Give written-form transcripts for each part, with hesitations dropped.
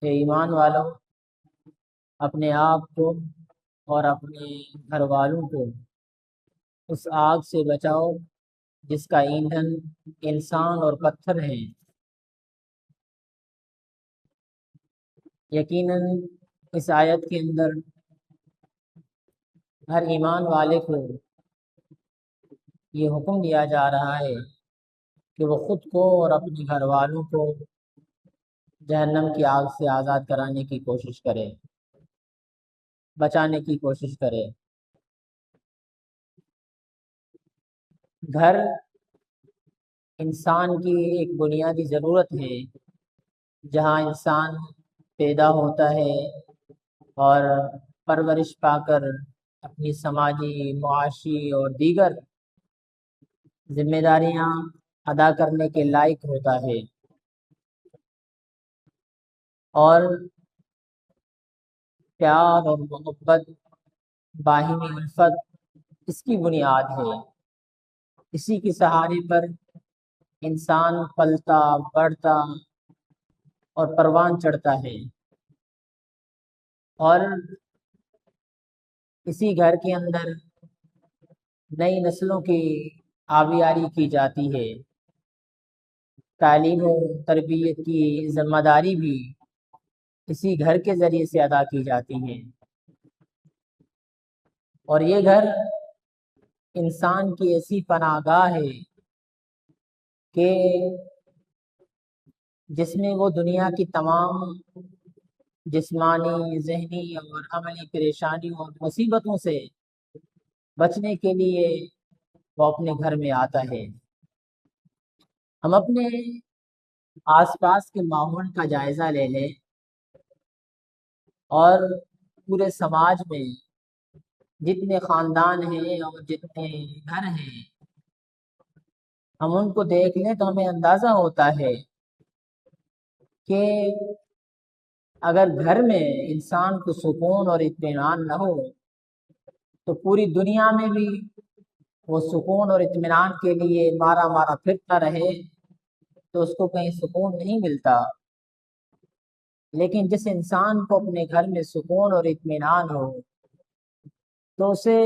کہ ایمان والوں اپنے آپ کو اور اپنے گھر والوں کو اس آگ سے بچاؤ جس کا ایندھن انسان اور پتھر ہیں۔ یقیناً اس آیت کے اندر ہر ایمان والے کو یہ حکم دیا جا رہا ہے کہ وہ خود کو اور اپنے گھر والوں کو جہنم کی آگ سے آزاد کرانے کی کوشش کرے، بچانے کی کوشش کرے۔ گھر انسان کی ایک بنیادی ضرورت ہے، جہاں انسان پیدا ہوتا ہے اور پرورش پا کر اپنی سماجی، معاشی اور دیگر ذمہ داریاں ادا کرنے کے لائق ہوتا ہے، اور پیار اور محبت، باہمی الفت اس کی بنیاد ہے۔ اسی کے سہارے پر انسان پلتا، بڑھتا اور پروان چڑھتا ہے، اور اسی گھر کے اندر نئی نسلوں کی آبیاری کی جاتی ہے۔ تعلیم و تربیت کی ذمہ داری بھی اسی گھر کے ذریعے سے ادا کی جاتی ہے، اور یہ گھر انسان کی ایسی پناہ گاہ ہے کہ جس میں وہ دنیا کی تمام جسمانی، ذہنی اور عملی پریشانیوں اور مصیبتوں سے بچنے کے لیے وہ اپنے گھر میں آتا ہے۔ ہم اپنے آس پاس کے ماحول کا جائزہ لے لیں اور پورے سماج میں جتنے خاندان ہیں اور جتنے گھر ہیں، ہم ان کو دیکھ لیں تو ہمیں اندازہ ہوتا ہے کہ اگر گھر میں انسان کو سکون اور اطمینان نہ ہو تو پوری دنیا میں بھی وہ سکون اور اطمینان کے لیے مارا مارا پھرتا رہے تو اس کو کہیں سکون نہیں ملتا۔ لیکن جس انسان کو اپنے گھر میں سکون اور اطمینان ہو تو اسے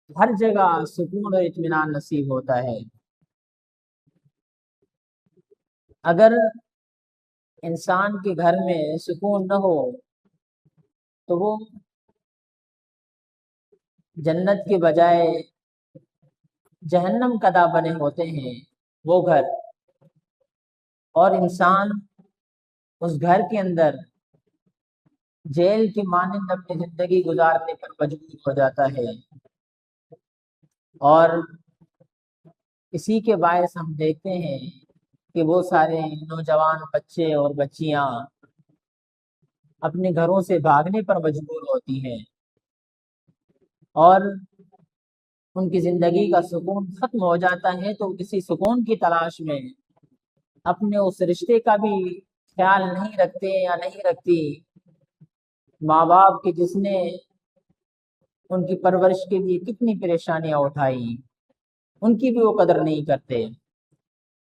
ہر جگہ سکون اور اطمینان نصیب ہوتا ہے۔ اگر انسان کے گھر میں سکون نہ ہو تو وہ جنت کے بجائے جہنم کا داں بنے ہوتے ہیں وہ گھر، اور انسان اس گھر کے اندر جیل کی مانند اپنی زندگی گزارنے پر مجبور ہو جاتا ہے، اور اسی کے باعث ہم دیکھتے ہیں کہ وہ سارے نوجوان بچے اور بچیاں اپنے گھروں سے بھاگنے پر مجبور ہوتی ہیں، اور ان کی زندگی کا سکون ختم ہو جاتا ہے تو کسی سکون کی تلاش میں اپنے اس رشتے کا بھی خیال نہیں رکھتے یا نہیں رکھتی، ماں باپ کی جس نے ان کی پرورش کے لیے کتنی پریشانیاں اٹھائی ان کی بھی وہ قدر نہیں کرتے۔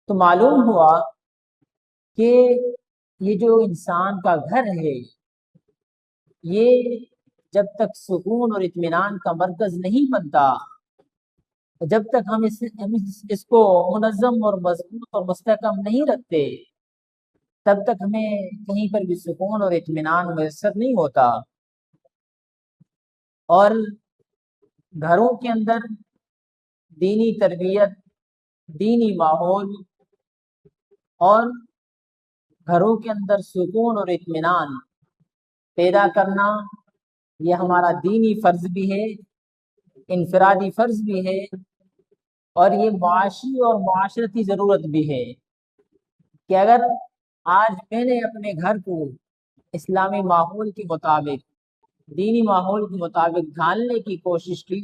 تو معلوم ہوا کہ یہ جو انسان کا گھر ہے یہ جب تک سکون اور اطمینان کا مرکز نہیں بنتا، جب تک ہم اس کو منظم اور مضبوط اور مستحکم نہیں رکھتے، تب تک ہمیں کہیں پر بھی سکون اور اطمینان میسر نہیں ہوتا۔ اور گھروں کے اندر دینی تربیت، دینی ماحول اور گھروں کے اندر سکون اور اطمینان پیدا کرنا یہ ہمارا دینی فرض بھی ہے، انفرادی فرض بھی ہے، اور یہ معاشی اور معاشرتی ضرورت بھی ہے کہ اگر آج میں نے اپنے گھر کو اسلامی ماحول کے مطابق، دینی ماحول کے مطابق ڈھالنے کی کوشش کی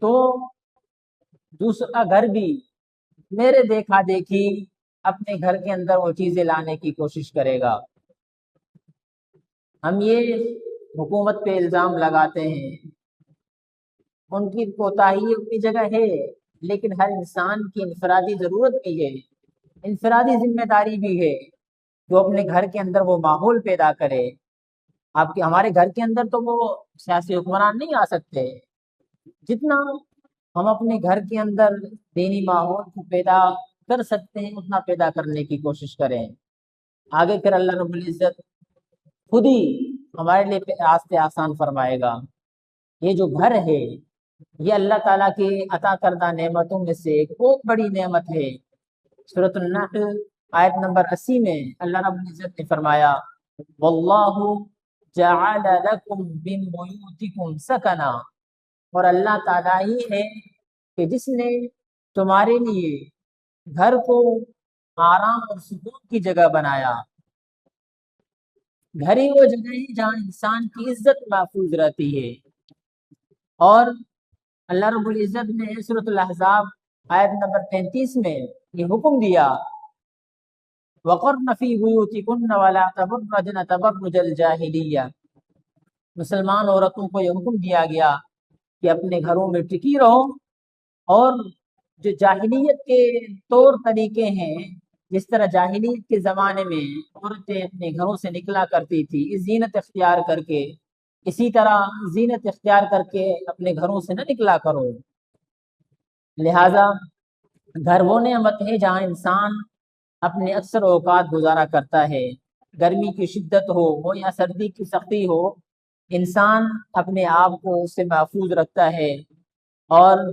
تو دوسرا گھر بھی میرے دیکھا دیکھی اپنے گھر کے اندر وہ چیزیں لانے کی کوشش کرے گا۔ ہم یہ حکومت پہ الزام لگاتے ہیں، ان کی کوتاہی اپنی جگہ ہے، لیکن ہر انسان کی انفرادی ضرورت بھی ہے، انفرادی ذمہ داری بھی ہے کہ وہ اپنے گھر کے اندر وہ ماحول پیدا کرے۔ ہمارے گھر کے اندر تو وہ سیاسی حکمران نہیں آ سکتے، جتنا ہم اپنے گھر کے اندر دینی ماحول کو پیدا کر سکتے ہیں اتنا پیدا کرنے کی کوشش کریں۔ آگے پھر اللہ رب العزت خود ہی ہمارے لیے راستے آسان فرمائے گا۔ یہ جو گھر ہے یہ اللہ تعالیٰ کی عطا کردہ نعمتوں میں سے ایک بہت بڑی نعمت ہے۔ سورۃ النحل آیت نمبر 80 میں اللہ رب العزت نے فرمایا واللہ جعل لکم من بیوتکم سکنا، اور اللہ تعالیٰ ہی ہے کہ جس نے تمہارے لیے گھر کو آرام اور سکون کی جگہ بنایا۔ گھر ہی وہ جگہ ہے جہاں انسان کی عزت محفوظ رہتی ہے۔ اور اللہ رب العزت نے سورۃ الاحزاب آیت نمبر 33 میں یہ حکم دیا وَقَرْنَ فِي بُيُوتِكُنَّ وَلَا تَبَرَّجْنَ تَبَرُّجَ الْجَاهِلِيَّةِ، مسلمان عورتوں کو یہ حکم دیا گیا کہ اپنے گھروں میں ٹکی رہو، اور جو جاہلیت کے طور طریقے ہیں، جس طرح جاہلیت کے زمانے میں عورتیں اپنے گھروں سے نکلا کرتی تھی زینت اختیار کر کے، اسی طرح زینت اختیار کر کے اپنے گھروں سے نہ نکلا کرو۔ لہذا گھر وہ نعمت ہے جہاں انسان اپنے اکثر اوقات گزارا کرتا ہے، گرمی کی شدت ہو یا سردی کی سختی ہو، انسان اپنے آپ کو اس سے محفوظ رکھتا ہے۔ اور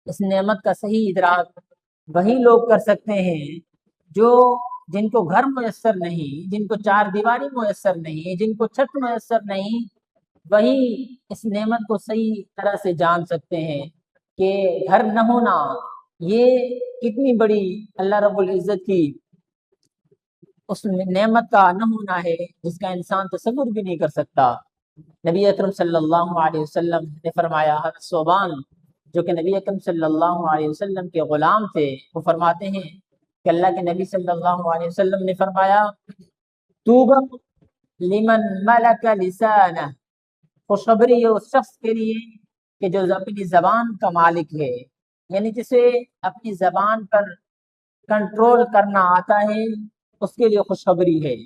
اس نعمت کا صحیح ادراک وہی لوگ کر سکتے ہیں جن کو گھر میسر نہیں، جن کو چار دیواری میسر نہیں، جن کو چھت میسر نہیں، وہی اس نعمت کو صحیح طرح سے جان سکتے ہیں کہ گھر نہ ہونا یہ کتنی بڑی اللہ رب العزت کی اس نعمت کا نہ ہونا ہے جس کا انسان تصور بھی نہیں کر سکتا۔ نبی اکرم صلی اللہ علیہ وسلم نے فرمایا، حضرت صوبان جو کہ نبی اکرم صلی اللہ علیہ وسلم کے غلام تھے، وہ فرماتے ہیں کہ اللہ کے نبی صلی اللہ علیہ وسلم نے فرمایا توبہ لمن ملک لسانہ، خوشخبری ہے اس شخص کے لیے کہ جو اپنی زبان کا مالک ہے، یعنی جسے اپنی زبان پر کنٹرول کرنا آتا ہے، اس کے لیے خوشخبری ہے۔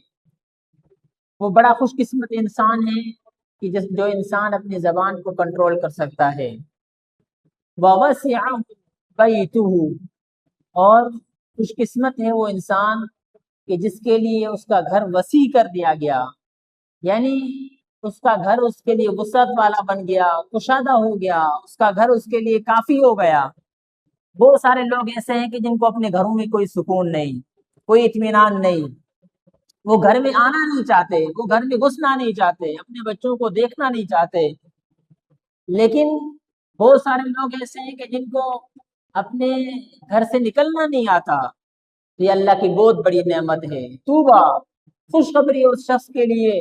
وہ بڑا خوش قسمت انسان ہے کہ جو انسان اپنی زبان کو کنٹرول کر سکتا ہے۔ وَوَسِعَهُ بَيْتُهُ، اور خوش قسمت ہے وہ انسان کہ جس کے لیے اس کا گھر وسیع کر دیا گیا، یعنی اس کا گھر اس کے لیے وسعت والا بن گیا، کشادہ ہو گیا، اس کا گھر اس کے لیے کافی ہو گیا۔ بہت سارے لوگ ایسے ہیں کہ جن کو اپنے گھروں میں کوئی سکون نہیں، کوئی اطمینان نہیں، وہ گھر میں آنا نہیں چاہتے، وہ گھر میں گھسنا نہیں چاہتے، اپنے بچوں کو دیکھنا نہیں چاہتے۔ لیکن بہت سارے لوگ ایسے ہیں کہ جن کو اپنے گھر سے نکلنا نہیں آتا، یہ اللہ کی بہت بڑی نعمت ہے۔ توبہ، خوشخبری اس شخص کے لیے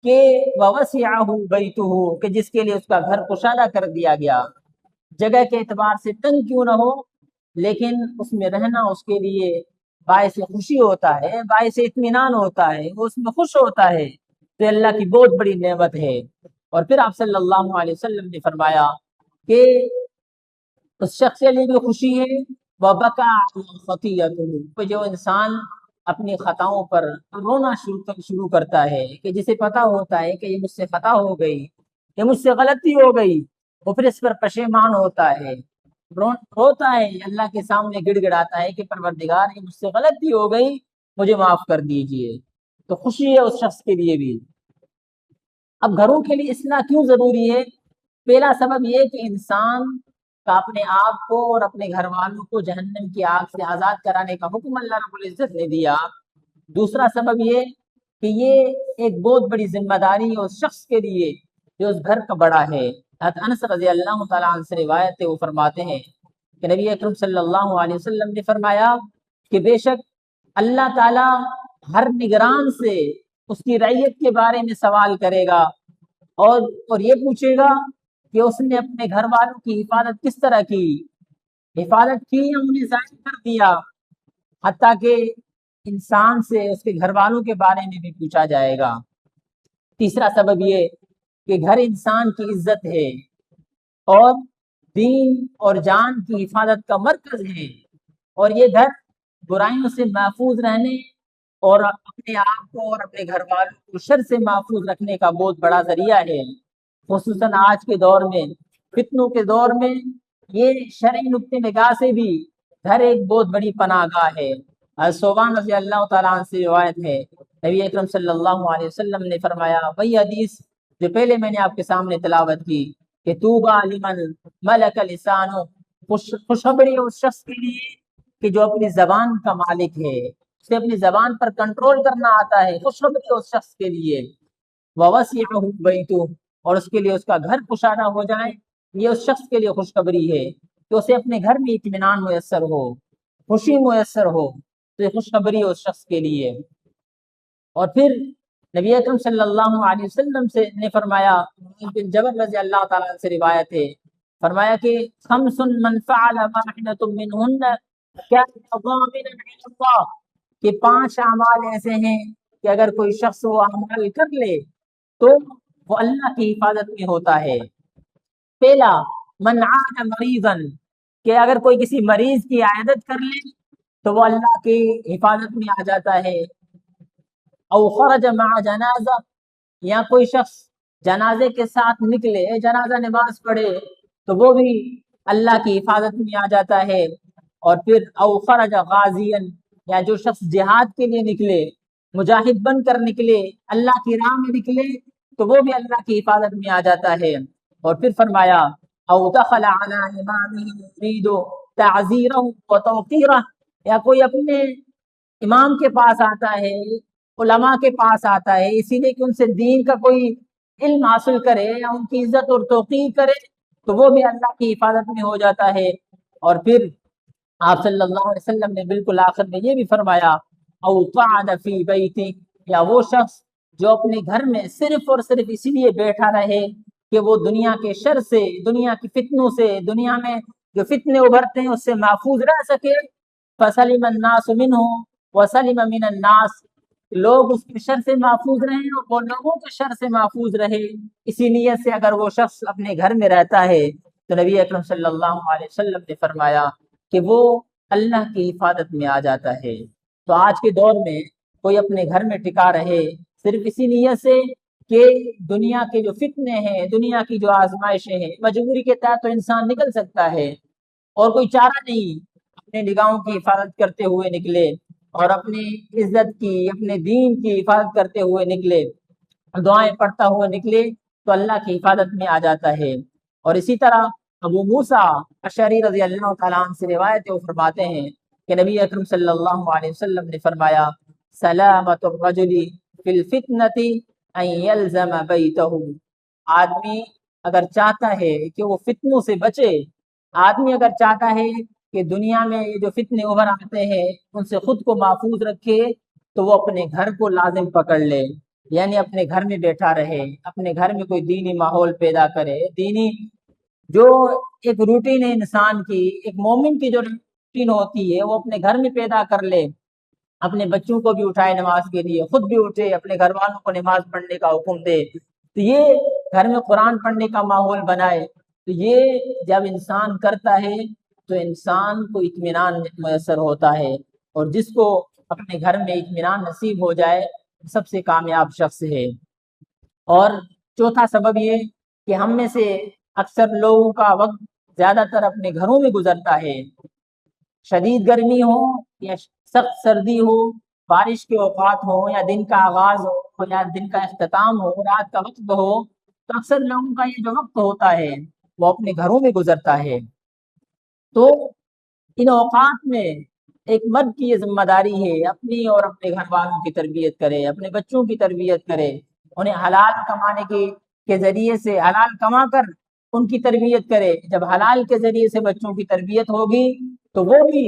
کہ وَوَسِعَهُ بَيْتُهُ، کہ جس کے لیے اس کا گھر کشادہ کر دیا گیا، جگہ کے اعتبار سے تنگ کیوں نہ ہو لیکن اس میں رہنا اس کے لیے باعث خوشی ہوتا ہے، باعث اطمینان ہوتا ہے، وہ اس میں خوش ہوتا ہے، تو اللہ کی بہت بڑی نعمت ہے۔ اور پھر آپ صلی اللہ علیہ وسلم نے فرمایا کہ اس شخص کے لیے بھی خوشی ہے وَبَكَى عَلَىٰ خَطِيئَتِهِ، جو انسان اپنی خطاؤں پر رونا شروع کرتا ہے، کہ جسے پتہ ہوتا ہے کہ یہ مجھ سے خطا ہو گئی، یہ مجھ سے غلطی ہو گئی، وہ پھر اس پر پشیمان ہوتا ہے، روتا ہے، اللہ کے سامنے گڑ گڑاتا ہے کہ پروردگار یہ مجھ سے غلطی ہو گئی، مجھے معاف کر دیجئے۔ تو خوشی ہے اس شخص کے لیے بھی۔ اب گھروں کے لیے اصلاح کیوں ضروری ہے؟ پہلا سبب یہ کہ انسان کا اپنے آپ کو اور اپنے گھر والوں کو جہنم کی آگ سے آزاد کرانے کا حکم اللہ رب العزت نے دیا۔ دوسرا سبب یہ کہ یہ ایک بہت بڑی ذمہ داری ہے اس شخص کے لیے جو اس گھر کا بڑا ہے۔ حضرت انس رضی اللہ تعالیٰ عنہ سے روایت ہے، وہ فرماتے ہیں کہ نبی اکرم صلی اللہ علیہ وسلم نے فرمایا کہ بے شک اللہ تعالیٰ ہر نگران سے اس کی رعیت کے بارے میں سوال کرے گا، اور یہ پوچھے گا کہ اس نے اپنے گھر والوں کی حفاظت کس طرح کی، حفاظت کی یا انہیں ضائع کر دیا، حتیٰ کہ انسان سے اس کے گھر والوں کے بارے میں بھی پوچھا جائے گا۔ تیسرا سبب یہ کہ گھر انسان کی عزت ہے اور دین اور جان کی حفاظت کا مرکز ہے، اور یہ گھر برائیوں سے محفوظ رہنے اور اپنے آپ کو اور اپنے گھر والوں کو شر سے محفوظ رکھنے کا بہت بڑا ذریعہ ہے، خصوصاً آج کے دور میں، فتنوں کے دور میں یہ شرعی نقطۂ نگاہ سے بھی گھر ایک بہت بڑی پناہ گاہ ہے۔ صوبان رضی اللہ تعالیٰ عنہ سے روایت ہے، نبی اکرم صلی اللہ علیہ وسلم نے فرمایا، وہی حدیث جو پہلے میں نے آپ کے سامنے تلاوت کی کہ طوبیٰ لمن ملک لسانہ، خوشخبری اس شخص کے لیے کہ جو اپنی زبان کا مالک ہے، اسے اپنی زبان پر کنٹرول کرنا آتا ہے، خوشخبری اس شخص کے لیے، وَوَسِعَهُ بَيْتُهُ، اور اس کے لیے اس کا گھر کشادہ ہو جائے، یہ اس شخص کے لیے خوشخبری ہے کہ اسے اپنے گھر میں اطمینان میسر ہو، خوشی میسر ہو، تو یہ خوشخبری ہے اس شخص کے لیے۔ اور پھر نبی اکرم صلی اللہ علیہ وسلم سے نے فرمایا، بن جبل رضی اللہ تعالیٰ عنہ سے روایت ہے، فرمایا کہ خمس من فعل واحدۃ منہن کان ضامنا علی اللہ، کہ 5 اعمال ایسے ہیں کہ اگر کوئی شخص وہ اعمال کر لے تو وہ اللہ کی حفاظت میں ہوتا ہے۔ پہلا، من عاد مریضا، کہ اگر کوئی کسی مریض کی عیادت کر لے تو وہ اللہ کی حفاظت میں آ جاتا ہے۔ او خرج مع جنازہ، یا کوئی شخص جنازے کے ساتھ نکلے، جنازہ نماز پڑھے تو وہ بھی اللہ کی حفاظت میں آ جاتا ہے۔ اور پھر او خرج غازیا، یا جو شخص جہاد کے لیے نکلے، مجاہد بن کر نکلے، اللہ کی راہ میں نکلے تو وہ بھی اللہ کی حفاظت میں آ جاتا ہے۔ اور پھر فرمایا او دخل علی امامہ یرید تعزیرہ و توقیرہ، یا کوئی اپنے امام کے پاس آتا ہے، علماء کے پاس آتا ہے اسی لیے کہ ان سے دین کا کوئی علم حاصل کرے یا ان کی عزت اور توقیر کرے تو وہ بھی اللہ کی حفاظت میں ہو جاتا ہے۔ اور پھر آپ صلی اللہ علیہ وسلم نے بالکل آخر میں یہ بھی فرمایا، او قعد فی بیتی، یا وہ شخص جو اپنے گھر میں صرف اور صرف اسی لیے بیٹھا رہے کہ وہ دنیا کے شر سے، دنیا کی فتنوں سے، دنیا میں جو فتنے ابھرتے ہیں اس سے محفوظ رہ سکے، فسلم الناس منہ وسلم من الناس، لوگ اس کے شر سے محفوظ رہیں اور وہ لوگوں کے شر سے محفوظ رہے، اسی نیت سے اگر وہ شخص اپنے گھر میں رہتا ہے تو نبی اکرم صلی اللہ علیہ وسلم نے فرمایا کہ وہ اللہ کی حفاظت میں آ جاتا ہے۔ تو آج کے دور میں کوئی اپنے گھر میں ٹکا رہے صرف اسی نیت سے کہ دنیا کے جو فتنے ہیں، دنیا کی جو آزمائشیں ہیں، مجبوری کے تحت تو انسان نکل سکتا ہے اور کوئی چارہ نہیں، اپنے نگاہوں کی حفاظت کرتے ہوئے نکلے اور اپنی عزت کی، اپنے دین کی حفاظت کرتے ہوئے نکلے، دعائیں پڑھتا ہوا نکلے تو اللہ کی حفاظت میں آ جاتا ہے۔ اور اسی طرح ابو موسیٰ اشعری رضی اللہ تعالیٰ عنہ سے روایت ہے، وہ فرماتے ہیں کہ نبی اکرم صلی اللہ علیہ وسلم نے فرمایا، سلامت الرجل فی الفتنة ان یلزم بیتہ، آدمی اگر چاہتا ہے کہ وہ فتنوں سے بچے، آدمی اگر چاہتا ہے کہ دنیا میں یہ جو فتنے ابھر آتے ہیں ان سے خود کو محفوظ رکھے تو وہ اپنے گھر کو لازم پکڑ لے، یعنی اپنے گھر میں بیٹھا رہے، اپنے گھر میں کوئی دینی ماحول پیدا کرے، دینی جو ایک روٹین ہے انسان کی، ایک مومن کی جو روٹین ہوتی ہے وہ اپنے گھر میں پیدا کر لے، اپنے بچوں کو بھی اٹھائے نماز کے لیے، خود بھی اٹھے، اپنے گھر والوں کو نماز پڑھنے کا حکم دے، تو یہ گھر میں قرآن پڑھنے کا ماحول بنائے، تو یہ جب انسان کرتا ہے تو انسان کو اطمینان میسر ہوتا ہے، اور جس کو اپنے گھر میں اطمینان نصیب ہو جائے سب سے کامیاب شخص ہے۔ اور چوتھا سبب یہ کہ ہم میں سے اکثر لوگوں کا وقت زیادہ تر اپنے گھروں میں گزرتا ہے، شدید گرمی ہو یا سخت سردی ہو، بارش کے اوقات ہو یا دن کا آغاز ہو یا دن کا اختتام ہو، رات کا وقت ہو، تو اکثر لوگوں کا یہ جو وقت ہوتا ہے وہ اپنے گھروں میں گزرتا ہے۔ تو ان اوقات میں ایک مرد کی یہ ذمہ داری ہے اپنی اور اپنے گھر والوں کی تربیت کرے، اپنے بچوں کی تربیت کرے، انہیں حلال کمانے کے ذریعے سے حلال کما کر ان کی تربیت کرے۔ جب حلال کے ذریعے سے بچوں کی تربیت ہوگی تو وہ بھی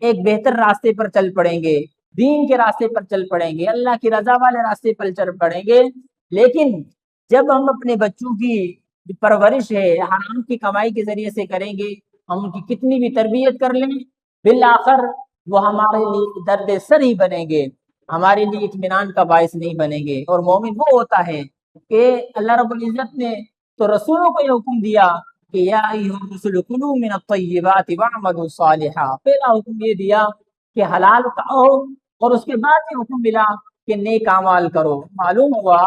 ایک بہتر راستے پر چل پڑیں گے، دین کے راستے پر چل پڑیں گے، اللہ کی رضا والے راستے پر چل پڑیں گے۔ لیکن جب ہم اپنے بچوں کی پرورش ہے حرام کی کمائی کے ذریعے سے کریں گے، ہم ان کی کتنی بھی تربیت کر لیں، بالآخر وہ ہمارے لیے درد سر ہی بنیں گے، ہمارے لیے اطمینان کا باعث نہیں بنیں گے۔ اور مومن وہ ہوتا ہے کہ اللہ رب العزت نے تو رسولوں کو یہ حکم دیا کہ یا ایھا الرسل کلوا من الطیبات واعملوا صالحا، پہلا حکم یہ دیا کہ حلال کھاؤ اور اس کے بعد یہ حکم ملا کہ نیک اعمال کرو۔ معلوم ہوا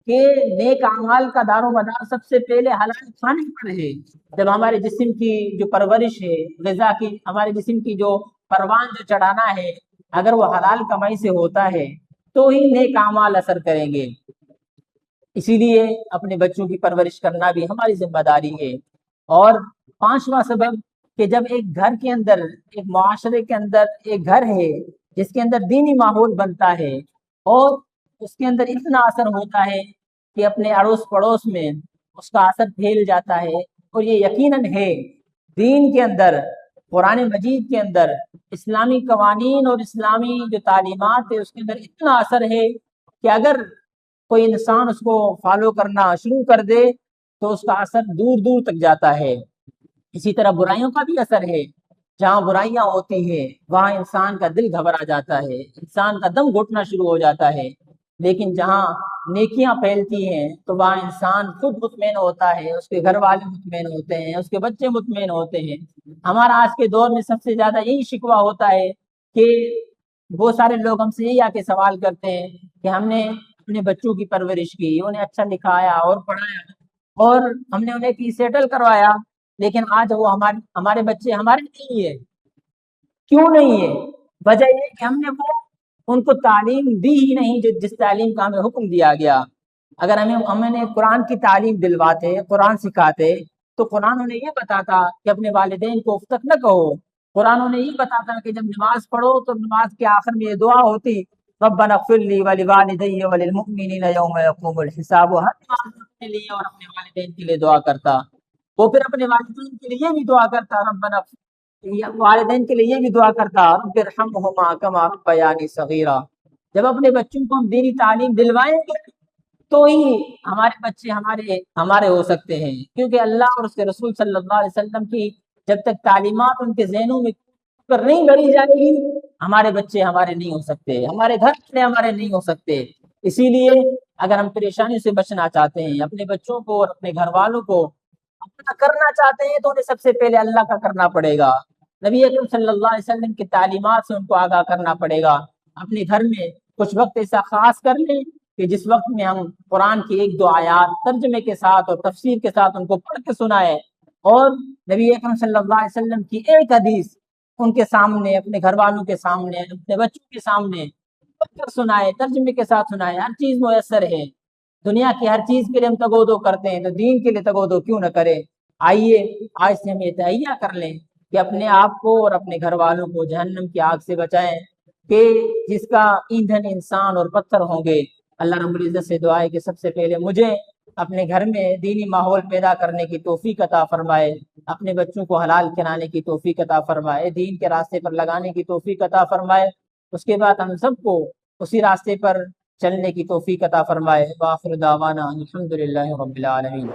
کہ نیک اعمال کا دار و مدار سب سے پہلے حلال کھانے پر ہے۔ جب ہمارے جسم کی جو پرورش ہے، غذا کی، ہمارے جسم کی جو پروان جو چڑھانا ہے، اگر وہ حلال کمائی سے ہوتا ہے تو ہی نیک اعمال اثر کریں گے۔ اسی لیے اپنے بچوں کی پرورش کرنا بھی ہماری ذمہ داری ہے۔ اور پانچواں سبب کہ جب ایک گھر کے اندر، ایک معاشرے کے اندر ایک گھر ہے جس کے اندر دینی ماحول بنتا ہے اور اس کے اندر اتنا اثر ہوتا ہے کہ اپنے اڑوس پڑوس میں اس کا اثر پھیل جاتا ہے، اور یہ یقیناً ہے دین کے اندر، قرآن مجید کے اندر اسلامی قوانین اور اسلامی جو تعلیمات ہے اس کے اندر اتنا اثر ہے کہ اگر کوئی انسان اس کو فالو کرنا شروع کر دے تو اس کا اثر دور دور تک جاتا ہے۔ اسی طرح برائیوں کا بھی اثر ہے، جہاں برائیاں ہوتی ہیں وہاں انسان کا دل گھبرا جاتا ہے، انسان کا دم گھٹنا شروع ہو جاتا ہے، لیکن جہاں نیکیاں پھیلتی ہیں تو وہاں انسان خود مطمئن ہوتا ہے، اس کے گھر والے مطمئن ہوتے ہیں، اس کے بچے مطمئن ہوتے ہیں۔ ہمارا آج کے دور میں سب سے زیادہ یہی شکوہ ہوتا ہے کہ بہت سارے لوگ ہم سے یہی آ کے سوال کرتے ہیں کہ ہم نے اپنے بچوں کی پرورش کی، انہیں اچھا لکھایا اور پڑھایا اور ہم نے انہیں سیٹل کروایا، لیکن آج وہ ہمارے بچے ہمارے نہیں ہے۔ کیوں نہیں ہے؟ وجہ یہ کہ ہم نے ان کو تعلیم دی ہی نہیں جس تعلیم کا ہمیں حکم دیا گیا۔ اگر ہمیں قرآن کی تعلیم دلواتے، قرآن سکھاتے، تو قرآن انہیں یہ بتاتا کہ اپنے والدین کو اف تک نہ کہو۔ قرآن انہیں یہ بتاتا کہ جب نماز پڑھو تو نماز کے آخر میں یہ دعا ہوتی، ربنا اغفر لی ولوالدی وللمؤمنین یوم یقوم الحساب۔ ہر نماز اپنے لیے اور اپنے والدین کے لیے دعا کرتا، وہ پھر اپنے والدین کے لیے بھی دعا کرتا، ربنا والدین کے لیے یہ بھی دعا کرتا رب ارحمہما کما ربیانی صغیرا۔ جب اپنے بچوں کو ہم دینی تعلیم دلوائیں گے تو ہی ہمارے بچے ہمارے ہو سکتے ہیں، کیونکہ اللہ اور اس کے رسول صلی اللہ علیہ وسلم کی جب تک تعلیمات ان کے ذہنوں میں پر نہیں بڑھی جائے گی، ہمارے بچے ہمارے نہیں ہو سکتے، ہمارے گھر والے ہمارے نہیں ہو سکتے۔ اسی لیے اگر ہم پریشانی سے بچنا چاہتے ہیں، اپنے بچوں کو اور اپنے گھر والوں کو اپنا کرنا چاہتے ہیں، تو انہیں سب سے پہلے اللہ کا کرنا پڑے گا، نبی اکرم صلی اللہ علیہ وسلم کی تعلیمات سے ان کو آگاہ کرنا پڑے گا۔ اپنے گھر میں کچھ وقت ایسا خاص کر لیں کہ جس وقت میں ہم قرآن کی ایک دو آیات ترجمے کے ساتھ اور تفسیر کے ساتھ ان کو پڑھ کے سنائیں، اور نبی اکرم صلی اللہ علیہ وسلم کی ایک حدیث ان کے سامنے، اپنے گھر والوں کے سامنے، اپنے بچوں کے سامنے پڑھ کر سنائے، ترجمے کے ساتھ سنائے۔ ہر چیز میسر ہے، دنیا کی ہر چیز کے لیے ہم تگودو کرتے ہیں، تو دین کے لیے تگودو کیوں نہ کریں؟ آئیے آج سے ہم یہ تہیہ کر لیں کہ اپنے آپ کو اور اپنے گھر والوں کو جہنم کی آگ سے بچائیں، کہ جس کا ایندھن انسان اور پتھر ہوں گے۔ اللہ رب العزت سے دعا ہے کہ سب سے پہلے مجھے اپنے گھر میں دینی ماحول پیدا کرنے کی توفیق عطا فرمائے، اپنے بچوں کو حلال کھلانے کی توفیق عطا فرمائے، دین کے راستے پر لگانے کی توفیق عطا فرمائے، اس کے بعد ہم سب کو اسی راستے پر چلنے کی توفیق عطا فرمائے۔ وآخر دعوانا الحمدللہ رب العالمین۔